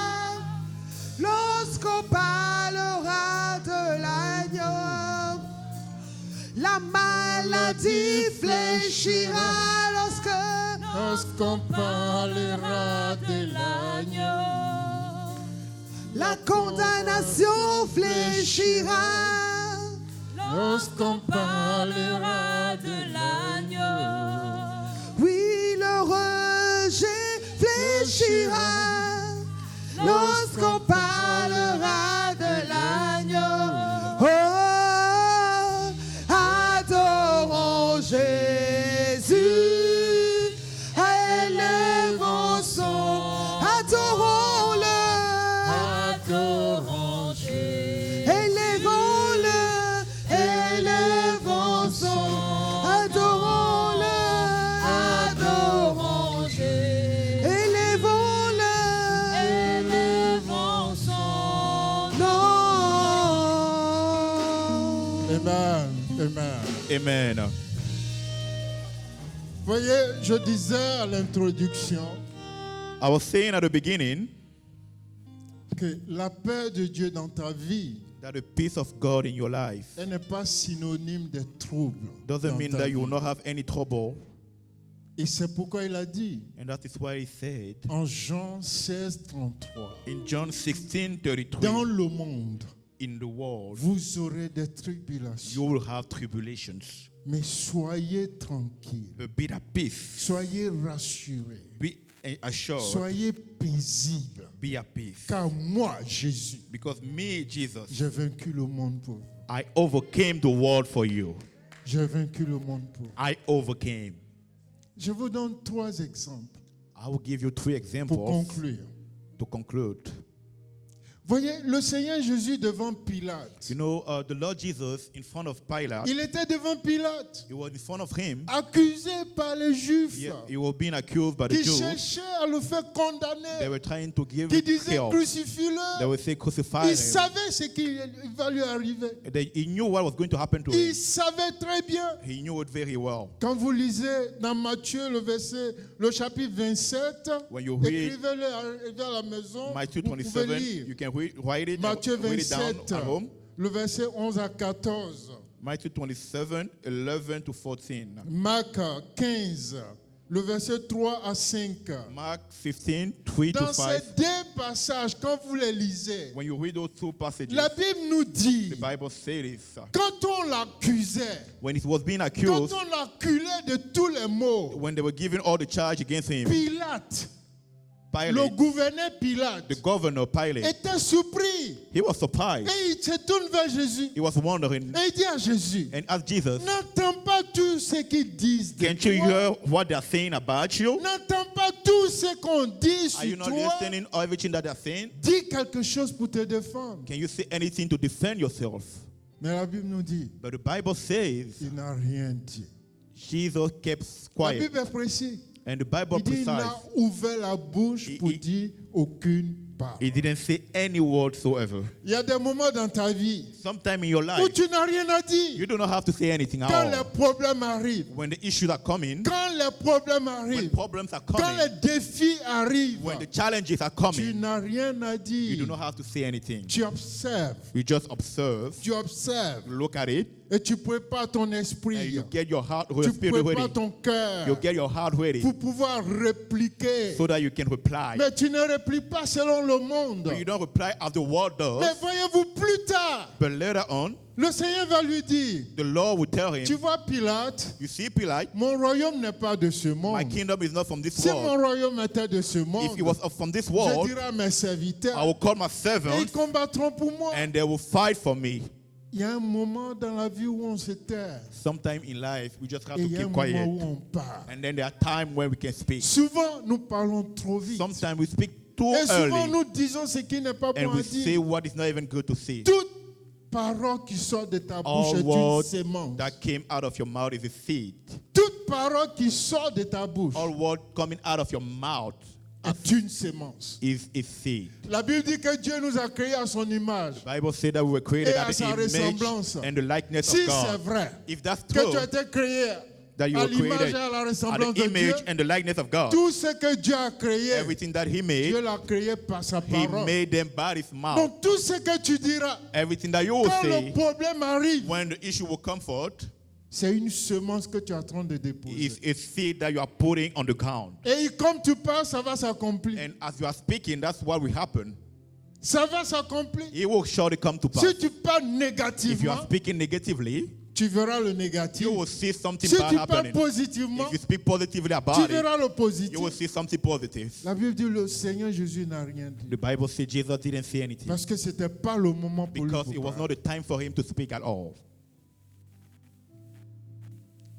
lorsqu'on parlera de l'agneau. La maladie fléchira lorsqu'on parlera de l'agneau. La condamnation fléchira lorsqu'on parlera de l'agneau. Oui, le rejet fléchira lorsqu'on parlera de l'agneau. Oh, adorons Jésus, élevons son, adorons-le, adorons Jésus, élevons-le, élevons son, adorons-le, adorons Jésus, élevons-le, élevons son nom. Amen. Amen. Amen. Voyez, je disais à l'introduction I was saying at the beginning que la paix de Dieu dans ta vie, that the peace of God in your life elle n'est pas synonyme de trouble. doesn't dans mean ta that you vie. will not have any trouble. Et c'est pourquoi il a dit And that is why he said en Jean 16, 33, in John 16:33, dans le monde, in the world vous aurez des you tribulations, will have tribulations, mais soyez tranquilles, but be at peace, soyez rassurés, be assured, soyez paisibles, be at peace. car moi, Jésus, Because me, Jesus, j'ai vaincu le monde pour vous. I overcame the world for you. J'ai vaincu le monde pour vous. I overcame. Je vous donne 3 exemples I will give you 3 pour examples conclure. to conclude. Voyez, le Seigneur Jésus devant Pilate. You know, the Lord Jesus in front of Pilate, Il était devant Pilate, he was in front of him. accusé par les Juifs He was being accused by the qui Jews. cherchaient à le faire They condamner, were trying to give qui him disaient kill. They crucifie-le. would say crucify Il him. savait ce qui va lui arriver. He knew what was going to happen to Il him. savait très bien. He knew it very well. Quand vous lisez dans Matthieu le chapitre 27, When you read écrivez-le à la maison, Matthew vous pouvez 27, lire. you can write it, Matthieu write it down 27, at home. le verset 11 à 14. Matthew 27, 11 to 14. Marc 15, le verset 3 à 5. Mark 15, 3 to Dans ces 5. 2 passages, quand vous les lisez, When you read those 2 passages, la Bible nous dit, the Bible says this. quand on l'accusait, When he was being quand accused, on l'acculait de tous les maux, when they were giving all the charge against him, Pilate, le Pilate, gouverneur Pilate, the governor Pilate, était surpris. he was surprised. Et il se tourne vers Jésus. He was wondering Et il dit à Jésus, and asked Jesus, n'entends pas tout ce qu'ils disent de can't you toi. hear what they're saying about you? N'entends pas tout ce qu'on dit Are you sur not toi. listening to everything that they're saying? Dis quelque chose pour te défendre. Can you say anything to defend yourself? Mais la Bible nous dit, But the Bible says il n'a rien dit. Jesus kept La quiet. Bible est précise. And the Bible Il dit, il precise. n'a ouvert la bouche pour Il- dire aucune parole. He didn't say any whatsoever. Il y a des moments dans ta vie Sometime in your où life, tu n'as rien à dire. you do not have to say anything at Quand les all. problèmes arrivent, When the issues are coming, quand les problèmes when arrivent, problems are quand coming, les défis arrivent, when the challenges are tu coming, n'as rien à you do dire. not have to say anything. Tu observes, You just observe, tu observes, look at it, et tu prépares ton and esprit, you get your heart, tu spirit prépares ready. ton cœur You get your heart ready pour pouvoir répliquer. so that you can reply. Mais tu ne répliques pas selon le monde. But you don't reply as the world Mais does. voyez-vous, plus tard, But later on, le Seigneur va lui dire, the Lord will tell tu him, vois Pilate, you see, Pilate, mon royaume n'est pas de ce my monde. kingdom is not from this Si mon world. royaume était de ce monde, If it was from this je world, dirais à mes serviteurs, I will call my et ils servants combattront pour moi. and they will fight for me. Il y a un moment dans la vie où on se tait. Sometime in life, we just have Et to il y a un keep moment quiet. où on parle. And then there are times when we can speak. Souvent, nous parlons trop vite. Sometimes we speak too Et souvent, early nous disons ce qui n'est pas and bon à we say dire. what is not even good to say. Toute parole qui sort de ta bouche All est une word sémence. that came out of your mouth is a seed. Toute parole qui sort de ta bouche All word coming out of your mouth est une sémence. is a seed. La Bible dit que Dieu nous a créés à son image. The Bible said that we were created Et at à the sa image ressemblance. and the likeness Si of c'est God. vrai If that's que true, tu as été créé that you à were l'image created et à la at ressemblance the de Dieu, image and the likeness of God, tout ce que Dieu a créé, everything that He made, Dieu l'a créé par sa He parole. made them by His mouth. Donc tout ce que tu diras, Everything that you will quand le say problème arrive, when the issue will come forth c'est une semence que tu es en train de is déposer. a seed that you are putting on the ground. Et comme tu parles, ça va s'accomplir. And as you are speaking, that's what will happen. Ça va s'accomplir. It will surely come to pass. Si tu parles If you are négativement, speaking negatively, tu verras le négatif. you will see something Si bad tu parles happening. positivement, If you speak positively tu about it, verras le you positif. will see something positive. La Bible dit le Seigneur Jésus n'a rien dit. The Bible says Jesus didn't say anything Parce que ce n'était pas le moment pour lui. because it pour was parler. not the time for him to speak at all.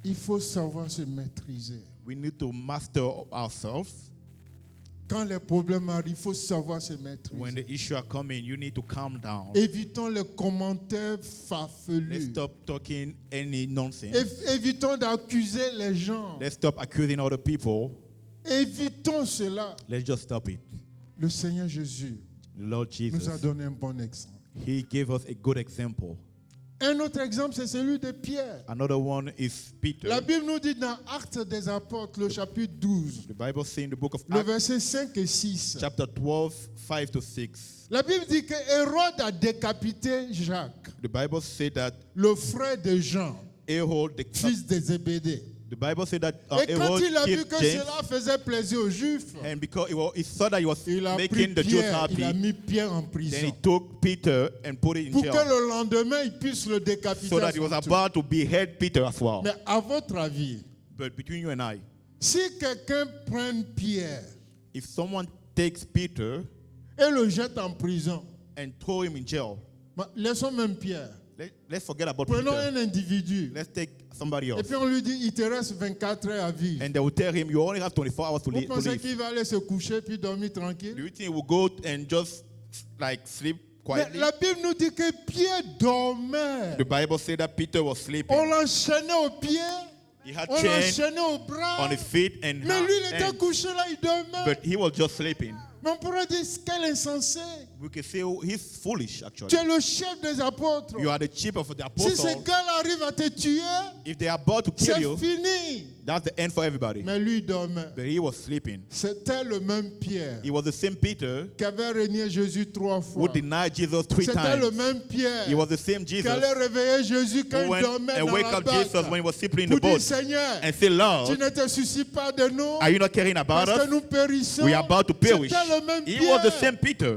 Il faut savoir se maîtriser. We need to master ourselves. Quand les problèmes arrivent, il faut savoir se maîtriser. When the issue are coming, you need to calm down. Évitons les commentaires Let's farfelus. stop talking any nonsense. Évitons d'accuser les gens. Let's stop accusing other people. Évitons cela. Let's just stop it. Le Seigneur Jésus The Lord nous a Jesus, donné un bon exemple. He gave us a good example. Un autre exemple, c'est celui de Pierre. Another one is Peter. La Bible nous dit dans Actes des Apôtres, le chapitre 12, The Bible says in the book of le Acts, verset 5 et 6. chapter 12, 5 to 6. La Bible dit que Hérode a décapité Jacques, The Bible said that le frère de Jean, Herod, fils de Zébédée. the Bible said that Et quand Herod il a vu killed que James, cela faisait plaisir aux Juifs, and because he saw that he was il a pris making the Jews Pierre, il a happy, mis Pierre en then he prison. took Peter and put it in Pour que jail, le lendemain, il puisse le décapiter. so à that he son was tour. about to behead Peter as well. Mais à votre avis, But between you and I, si quelqu'un prend Pierre if someone takes Peter et le jette en prison, and throw him in jail, laissons même Pierre. let's forget about Prenons Peter. un individu. Let's take somebody Et else. puis on lui dit, il te reste 24 heures à vivre. And they will tell him, you only have 24 hours to Vous live. pensez qu'il va aller se coucher puis dormir Do tranquille? you think he will go and just like sleep Mais quietly? la Bible nous dit que Pierre dormait. The Bible said that Peter was sleeping. On l'enchaînait aux pieds, He had on chain l'enchaînait aux bras. on his feet and Mais lui, il était hands, couché là, il dormait. but he was just sleeping. Mais on pourrait dire, quel insensé. We can say he's foolish actually. Tu es le chef des apôtres. You are the chief of the Si ces apostles. gars-là arrivent à te tuer, If they are about to kill c'est you, fini. that's the end for everybody. Mais lui, il dormait. But he was sleeping. C'était le même Pierre He was the same Peter qui avait régné Jésus 3 who fois. denied Jesus 3 C'était le times. même Pierre He was the same qui Jesus allait réveiller Jésus quand who il went dormait and dans wake la up Jesus when he barque. was sleeping in the Pour dire, boat Seigneur, and say, tu Lord, ne te soucies pas de nous are you not caring about parce que us? nous périssons. We are about to perish. C'était le même He was the Pierre. same Peter.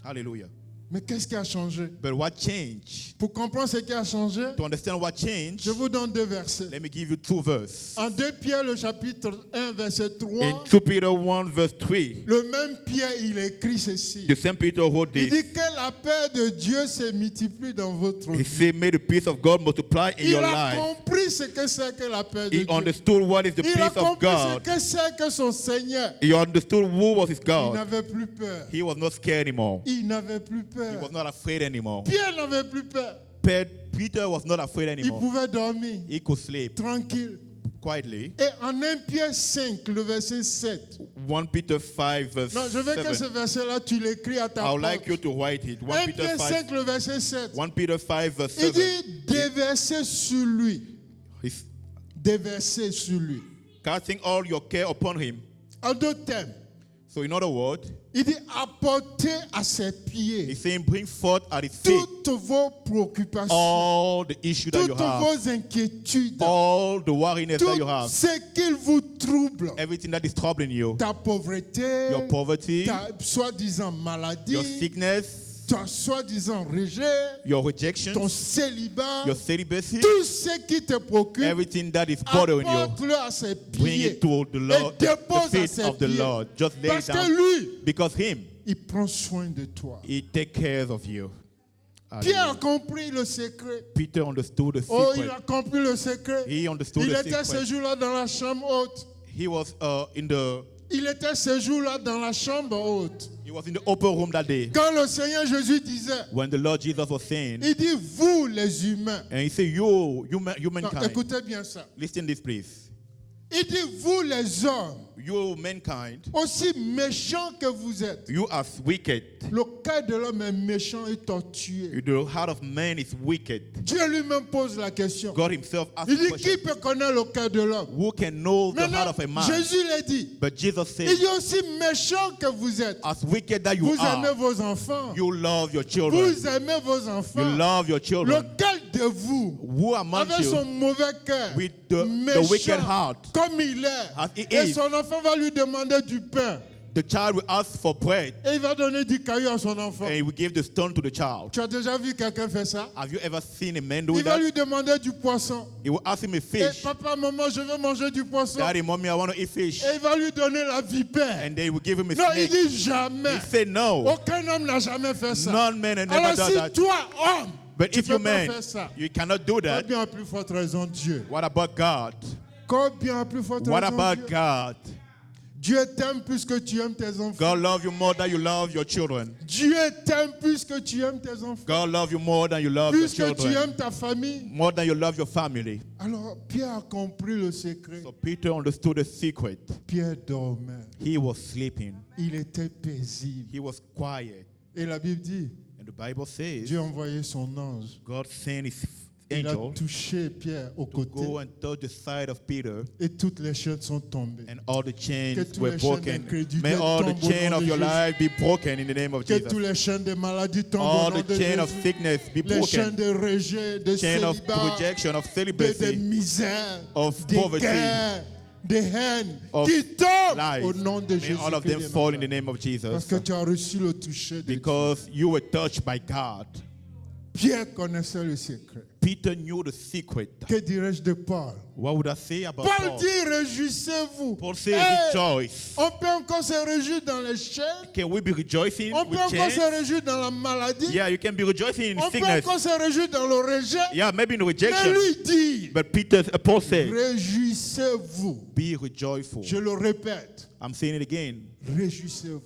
Hallelujah. Mais qu'est-ce qui a changé? But what changed? Pour comprendre ce qui a changé, To understand what changed, je vous donne 2 versets. let me give you 2 verses. En 2 Pierre, le chapitre 1, verset 3, In 2 Peter 1 verse 3, le même Pierre, il écrit ceci. the same Peter wrote Il this. dit que la paix de Dieu se multiplie dans votre He vie. said, may the peace of God multiply in Il your a life. compris ce que c'est que la paix de He Dieu. understood what is the Il a peace of compris ce God. que c'est que son Seigneur. He understood who was his Il God. n'avait plus peur. He was not scared anymore. Il n'avait plus He peur. was not afraid anymore. Pierre n'avait plus peur. Peter was not afraid Il anymore. pouvait dormir He could sleep tranquille. quietly. Et en 1 Pierre 5, le verset 7. 1 Peter 5 verse Non, je veux que ce 7. verset-là, tu l'écris à ta I would porte. like you to write it. 1 1 Peter Pierre 5, 5, le verset 7. 1 Peter 5 verse Il 7. dit déverser sur lui. He's Déverser sur lui. casting all your care upon him. En d'autres termes, So in other words, il dit apporter à ses pieds he's saying bring forth at his feet toutes vos préoccupations, all the issues that you toutes have, vos inquiétudes, all the worriness that tout you have, ce qui vous trouble. everything that is troubling you, Ta pauvreté, your poverty, ta soi-disant your maladie, sickness, ton soi-disant rejet, your ton rejection, célibat, your celibacy, tout ce qui te préoccupe, everything that is bothering you, apporte-le à ses bring pieds it to the Lord, et the dépose à feet ses of the pieds. Lord. Just lay it Parce que down lui, because him, il prend soin de toi. he take care of you. Pierre a Hallelujah. compris le secret. Peter understood the Oh, il secret. a compris le secret. He understood Il the était ce secret. jour-là dans la chambre haute. He was Il était ce jour-là dans la chambre haute. in the upper room that day Quand le Seigneur Jésus disait, when the Lord Jesus was saying, il dit, vous les humains. and he said, Non, humankind. écoutez bien ça. Listen this, please. Il dit, vous les hommes, You mankind, aussi méchant que vous êtes, you are wicked. le cœur de l'homme est méchant et tortueux. The heart of man is wicked. Dieu lui-même pose la question. God himself asked Il the dit, question, qui peut connaître le cœur de l'homme? who can know the heart Maintenant, of a man? Jésus l'a dit. But Jesus Il said, dit aussi méchant que vous êtes. as wicked that you Vous aimez are, vos enfants. you love your children. Vous aimez vos enfants. You love your children. Lequel de vous, Who among avec son you, mauvais cœur, with the méchant, wicked heart, comme il as he est, et is, son enfant va lui demander du pain, the child will ask for bread, et il va donner du caillou à son enfant. and he will give the stone to the child. Tu as déjà vu quelqu'un faire ça? Have you ever seen a man do Il va that? lui demander du poisson. He will ask him a Et fish. papa, maman, je veux manger du poisson. Daddy, mommy, I want to eat fish. Et il va lui donner la vipère. And they will give him a Non, il snake. dit jamais. He said no. Aucun homme n'a jamais fait ça. None man has never Alors done si that. toi, homme, But tu if you peux pas man, faire ça, you cannot do combien that, à plus forte raison Dieu? what about God? Combien à plus forte What raison about Dieu? God? Dieu t'aime plus que tu aimes tes enfants. God love you more than you love your children. Dieu t'aime plus que tu aimes tes enfants. God love you more than you love your Plus que tu children. aimes ta famille. More than you love your family. Alors Pierre a compris le secret. So Peter understood the secret. Pierre dormait. He was sleeping. Il était paisible. He was quiet. Et la Bible dit, And the Bible says Dieu a envoyé son ange. God sent his Il a angel touché Pierre au to côté. go and touch the side of Peter, Et toutes les chaînes sont tombées. and all the Que chains tous were les chaînes broken. d'incrédulité May all the tombent au chains nom of de your Jésus. life be broken in the name of Que Jesus. toutes les chaînes de maladie tombent au All nom the de chains of Jésus. sickness be Les chaînes broken. de rejet, de Chain of célibat, projection, of de celibacy, misère, of des poverty, guerres, des haines of qui tombent lies. au nom de May Jésus. all of them fall in the name of Parce Jesus. que tu as reçu le toucher de Dieu. Because you were touched by God. Pierre connaissait le secret. Peter knew the secret. Que dirais-je de Paul? What would I say about Paul Paul? dit, réjouissez-vous. Paul says, Hey, rejoice. on peut encore se réjouir dans les chaînes. Can we be rejoicing On peut with encore se chains? réjouir dans la maladie. Yeah, you can be rejoicing in On peut sickness. encore se réjouir dans le rejet. Yeah, maybe in Mais rejection. lui dit, But Paul said, réjouissez-vous. be rejoiceful. Je le répète, I'm saying it again. réjouissez-vous.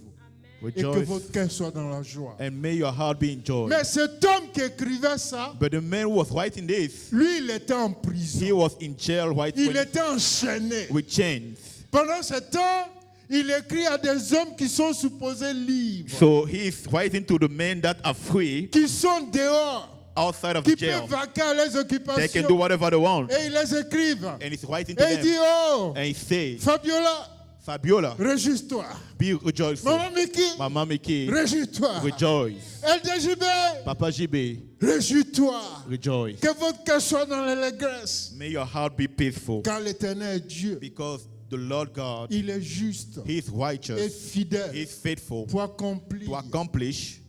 Et que Rejoice. votre cœur soit dans la joie. And may your heart be in joy. Mais cet homme qui écrivait ça, But the man who was writing this, lui, il était en he prison. was in jail Il était enchaîné. with chains. Pendant ce temps, il écrit à des hommes qui sont supposés libres, So he is writing to the men that are free qui sont dehors, outside of qui the jail. peuvent vaquer à les They can do occupations. whatever they want. Et il les écrive. And he's writing to Et il them. dit, oh, And he says, Fabiola, Fabiola, réjouis-toi. be rejoiceful. Maman Miki, Mama Miki, réjouis-toi. rejoice. LDJB, Papa JB, réjouis-toi. rejoice. Que votre cœur soit dans l'allégresse. May your heart be peaceful. Car l'Éternel est Dieu. Because the Lord God, Il est juste he is et righteous. He fidèle is faithful pour accomplir to accomplish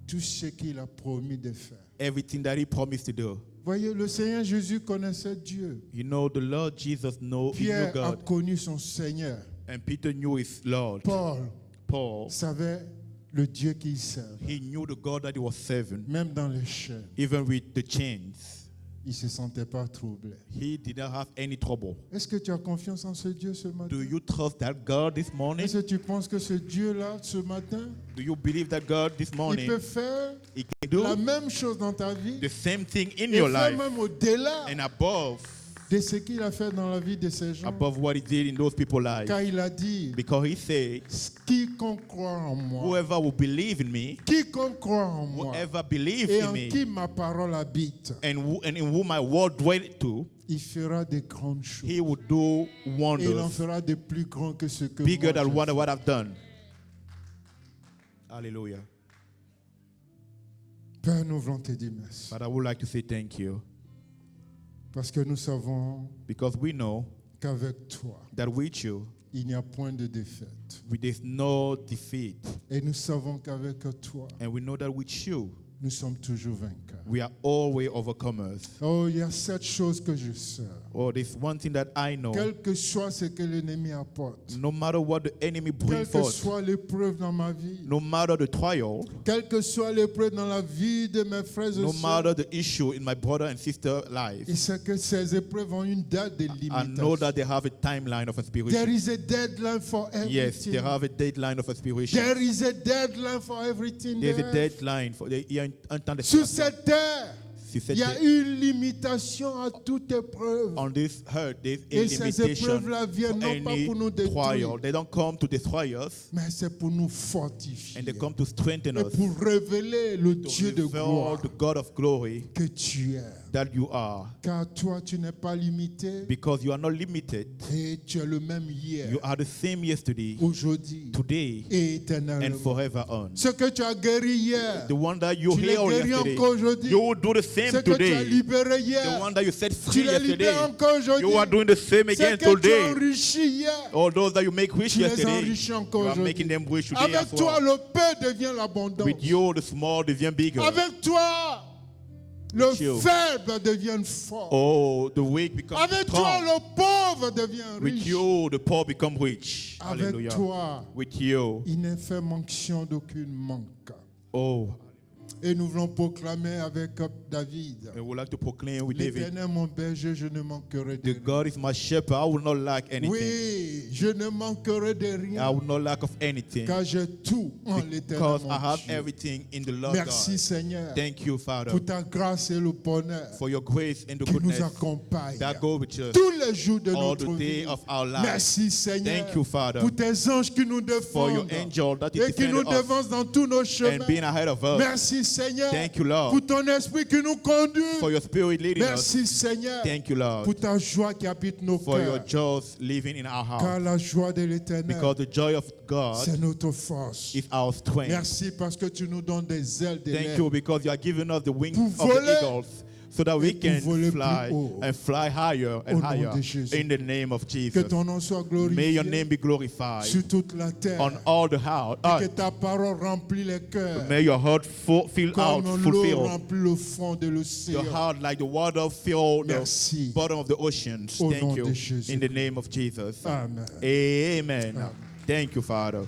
tout ce qu'il a promis de faire. everything that he promised to do. Voyez, le Seigneur Jésus connaissait Dieu. You know, the Lord Jesus he knew Pierre a God. connu son Seigneur. And Peter knew his Lord. Paul Paul, savait le Dieu qu'il servait. he knew the God that he was serving. Même dans les chaînes, Even with the chains, il ne se sentait pas troublé. he did not have any trouble. Est-ce que tu as confiance en ce Dieu ce matin? Do you trust that God this morning? Est-ce que tu penses que ce Dieu-là, ce matin, Do you believe that God this il morning, peut faire he can la do même chose dans ta vie the same thing in et your faire life même au-delà and above de ce qu'il a fait dans la vie de ces gens? above what he did in those people's lives? Car il a dit, Because he said, quiconque croit en moi, whoever will believe in me, quiconque croit en moi, whoever believes et in en me, qui ma parole habite, and in whom my word dwell to, il fera de grandes choses. he will do Et il en wonders fera de plus grands que ce que bigger moi than j'ai fait. what I've done. Hallelujah. Père, nous voulons te dire merci. But I would like to say thank you Parce que nous savons because we know qu'avec toi, that with you, il n'y a point de défaite. there's no defeat. Et nous savons qu'avec toi, And we know that with you, nous sommes toujours vainqueurs. we are always overcomers. Oh, il y a cette chose que je sais. Oh, there's one thing that I know. Quel que soit ce que l'ennemi apporte, No matter what the enemy quelle brings que forth, soit l'épreuve dans ma vie, no matter the trial, quelle que soit l'épreuve dans la vie de mes frères et no sœurs, matter the issue in my brother and sister life, il sait que ces épreuves ont une date de I know limitation. that they have a timeline of There expiration. is a deadline for Yes, everything. they have a deadline of expiration. There is a deadline for everything. There's a there. deadline for the Sur cette terre, sur cette Il y a une limitation à toute épreuve. on this earth, there's a Et ces limitation épreuves-là viennent for non pas any pour nous détruire, trial. They don't come to destroy us, mais c'est pour nous fortifier and they come to strengthen et us, pour révéler le to Dieu de reveal gloire the God of glory que tu es. that you are. Car toi, tu n'es pas limité Because you are not limited. et tu es le même hier, You are the same yesterday, aujourd'hui today, et and éternellement. forever on. Ce que tu as guéri hier, The one that you tu l'as healed guéri yesterday, encore aujourd'hui. you will do the same Ce que tu as today. libéré The hier, one that you set tu free l'as libéré yesterday, encore aujourd'hui. you are doing the same Ce again que tu as today. enrichi hier, All those that you make rich tu les yesterday, enrichis you encore are aujourd'hui. making them rich today Avec as toi, well. le peu devient l'abondance. With you, the small devient bigger. Avec toi, le With you. faible devient fort. Oh, the weak become Avec toi, strong. le pauvre devient With riche. you, the poor become rich. Avec Hallelujah. toi, With you. il n'est fait mention d'aucune manque. Oh, Et nous voulons proclamer avec David. I would like to proclaim with David, L'Éternel mon berger, je ne manquerai de the rien. God is my shepherd. I will not lack anything. Oui, je ne manquerai de I rien, will not lack of anything. car j'ai tout en l'Éternel Because mon I have Dieu. everything in the Lord Merci God. Seigneur Thank you, Father, pour ta grâce et le bonheur for your grace and the qui nous goodness accompagne that go with us tous les jours de all notre the day vie. of our life. Merci Seigneur Thank you, Father, pour tes anges qui nous for your défendent angel that is et qui nous defending us dévancent dans tous nos and chemins. being ahead of us. Merci Seigneur Thank you, Lord, pour ton esprit qui nous conduit. for your spirit leading us. Merci Seigneur Thank you, Lord, pour ta joie qui habite nos for your cœurs. joy living in our Car heart. la joie de l'Éternel, Because the joy of God c'est notre force. is our strength. Merci parce que tu nous donnes des ailes de Thank l'air. you because you are giving us the wings Pour of the voler eagles so that we et pour can voler fly plus haut. and fly higher Au and nom higher de Jésus. in the name of Que Jesus. ton nom soit May your glorifié name be glorified sur toute la terre. on all the house. Que ta parole remplit les cœurs May your heart fill out, comme l'eau fulfill remplit le fond de l'océan. your heart like the water fill the Merci. bottom of the oceans. Au nom Thank de you Jésus. in the name of Jesus. Amen. Amen. Amen. Thank you, Father.